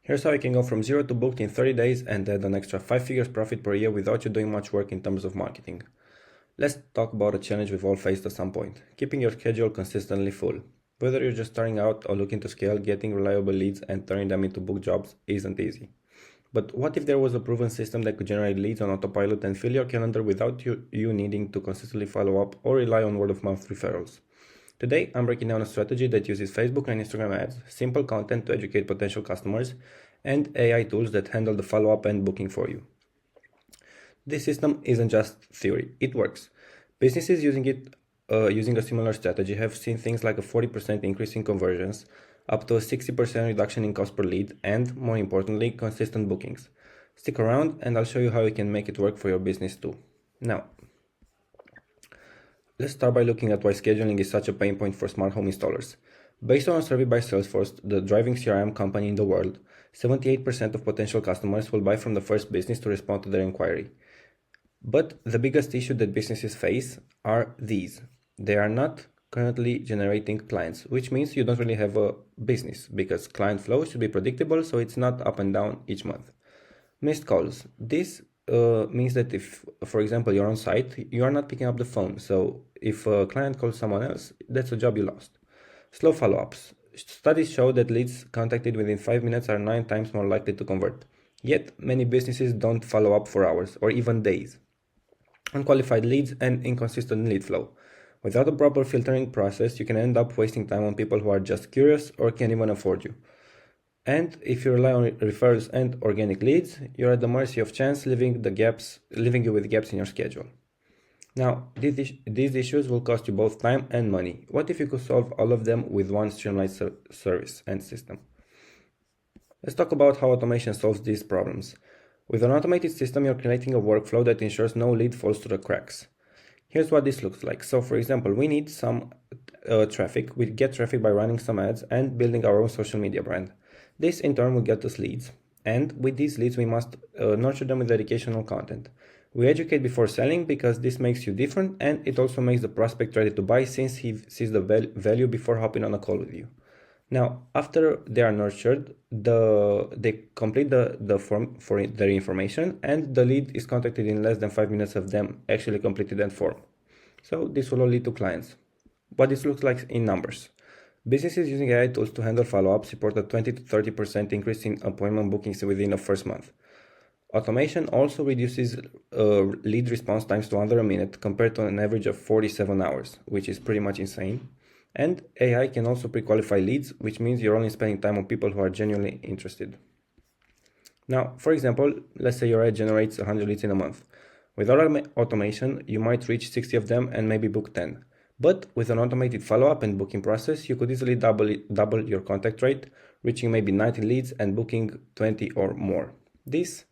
Here's how you can go from zero to booked in 30 days and add an extra 5 figures profit per year without you doing much work in terms of marketing. Let's talk about a challenge we've all faced at some point, keeping your schedule consistently full. Whether you're just starting out or looking to scale, getting reliable leads and turning them into booked jobs isn't easy. But what if there was a proven system that could generate leads on autopilot and fill your calendar without you needing to consistently follow up or rely on word of mouth referrals? Today, I'm breaking down a strategy that uses Facebook and Instagram ads, simple content to educate potential customers, and AI tools that handle the follow-up and booking for you. This system isn't just theory, it works. Businesses using a similar strategy have seen things like a 40% increase in conversions, up to a 60% reduction in cost per lead, and, more importantly, consistent bookings. Stick around and I'll show you how you can make it work for your business too. Now, let's start by looking at why scheduling is such a pain point for smart home installers. Based on a survey by Salesforce, the driving CRM company in the world, 78% of potential customers will buy from the first business to respond to their inquiry. But the biggest issue that businesses face are these. They are not currently generating clients, which means you don't really have a business because client flow should be predictable so it's not up and down each month. Missed calls. This means that if, for example, you're on site, you are not picking up the phone. So if a client calls someone else, that's a job you lost. Slow follow-ups. Studies show that leads contacted within 5 minutes are 9 times more likely to convert. Yet, many businesses don't follow up for hours or even days. Unqualified leads and inconsistent lead flow. Without a proper filtering process, you can end up wasting time on people who are just curious or can't even afford you. And if you rely on referrals and organic leads, you're at the mercy of chance, leaving you with gaps in your schedule. Now, these issues will cost you both time and money. What if you could solve all of them with one streamlined service and system? Let's talk about how automation solves these problems. With an automated system, you're creating a workflow that ensures no lead falls through the cracks. Here's what this looks like. So, for example, we need some traffic. We get traffic by running some ads and building our own social media brand. This, in turn, will get us leads. And with these leads, we must nurture them with educational content. We educate before selling because this makes you different, and it also makes the prospect ready to buy since he sees the value before hopping on a call with you. Now, after they are nurtured, they complete the form for their information, and the lead is contacted in less than 5 minutes of them actually completed that form. So this will all lead to clients. What this looks like in numbers. Businesses using AI tools to handle follow-ups report a 20 to 30% increase in appointment bookings within the first month. Automation also reduces lead response times to under a minute compared to an average of 47 hours, which is pretty much insane. And AI can also pre-qualify leads, which means you're only spending time on people who are genuinely interested. Now, for example, let's say your ad generates 100 leads in a month. Without automation, you might reach 60 of them and maybe book 10. But with an automated follow-up and booking process, you could easily double your contact rate, reaching maybe 90 leads and booking 20 or more. This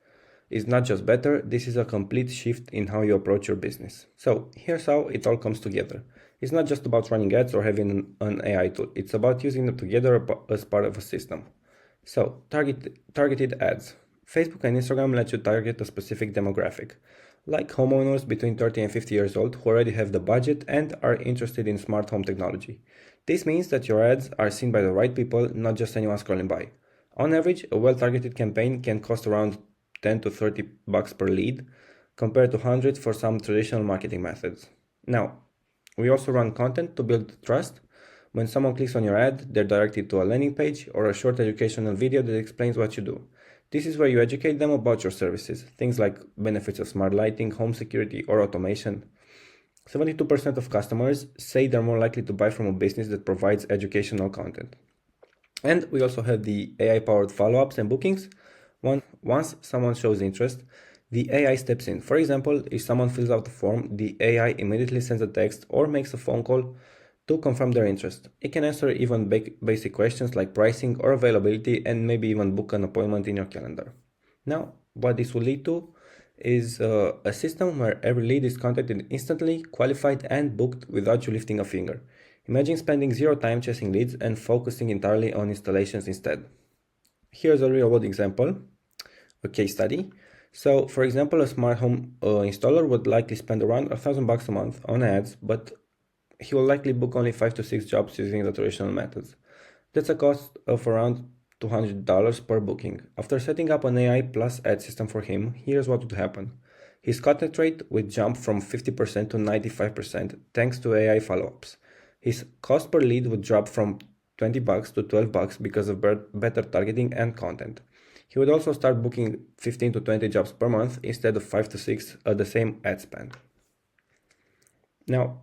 is not just better, this is a complete shift in how you approach your business. So here's how it all comes together. It's not just about running ads or having an AI tool, it's about using them together as part of a system. So, targeted ads. Facebook and Instagram let you target a specific demographic, like homeowners between 30 and 50 years old who already have the budget and are interested in smart home technology. This means that your ads are seen by the right people, not just anyone scrolling by. On average, a well-targeted campaign can cost around 10 to 30 bucks per lead, compared to hundreds for some traditional marketing methods. Now, we also run content to build trust. When someone clicks on your ad, they're directed to a landing page or a short educational video that explains what you do. This is where you educate them about your services, things like benefits of smart lighting, home security, or automation. 72% of customers say they're more likely to buy from a business that provides educational content. And we also have the AI-powered follow-ups and bookings. Once someone shows interest, the AI steps in. For example, if someone fills out the form, the AI immediately sends a text or makes a phone call to confirm their interest. It can answer even basic questions like pricing or availability and maybe even book an appointment in your calendar. Now, what this will lead to is a system where every lead is contacted instantly, qualified and booked without you lifting a finger. Imagine spending zero time chasing leads and focusing entirely on installations instead. Here's a real-world example, a case study. So, for example, a smart home installer would likely spend around $1,000 a month on ads, but he will likely book only 5 to 6 jobs using the traditional methods. That's a cost of around $200 per booking. After setting up an AI plus ad system for him, here's what would happen. His contact rate would jump from 50% to 95% thanks to AI follow-ups. His cost per lead would drop from $20 to $12 because of better targeting and content. He would also start booking 15 to 20 jobs per month instead of 5 to 6 at the same ad spend. Now,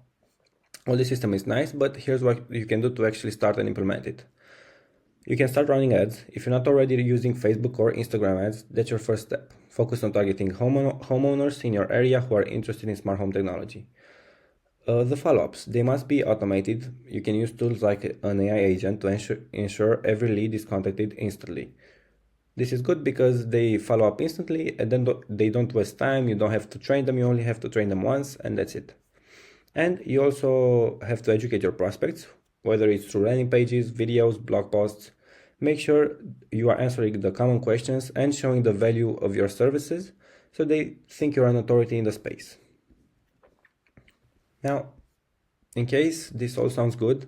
all this system is nice, but here's what you can do to actually start and implement it. You can start running ads. If you're not already using Facebook or Instagram ads, that's your first step. Focus on targeting homeowners in your area who are interested in smart home technology. The follow-ups, they must be automated. You can use tools like an AI agent to ensure every lead is contacted instantly. This is good because they follow up instantly and then they don't waste time. You don't have to train them. You only have to train them once and that's it. And you also have to educate your prospects, whether it's through landing pages, videos, blog posts. Make sure you are answering the common questions and showing the value of your services so they think you're an authority in the space. Now, in case this all sounds good,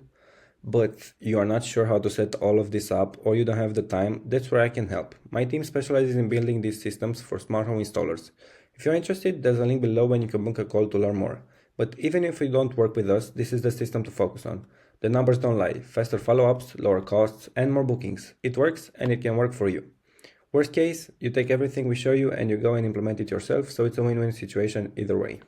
but you are not sure how to set all of this up or you don't have the time, that's where I can help. My team specializes in building these systems for smart home installers. If you're interested, there's a link below and you can book a call to learn more. But even if you don't work with us, this is the system to focus on. The numbers don't lie. Faster follow-ups, lower costs, and more bookings. It works and it can work for you. Worst case, you take everything we show you and you go and implement it yourself, so it's a win-win situation either way.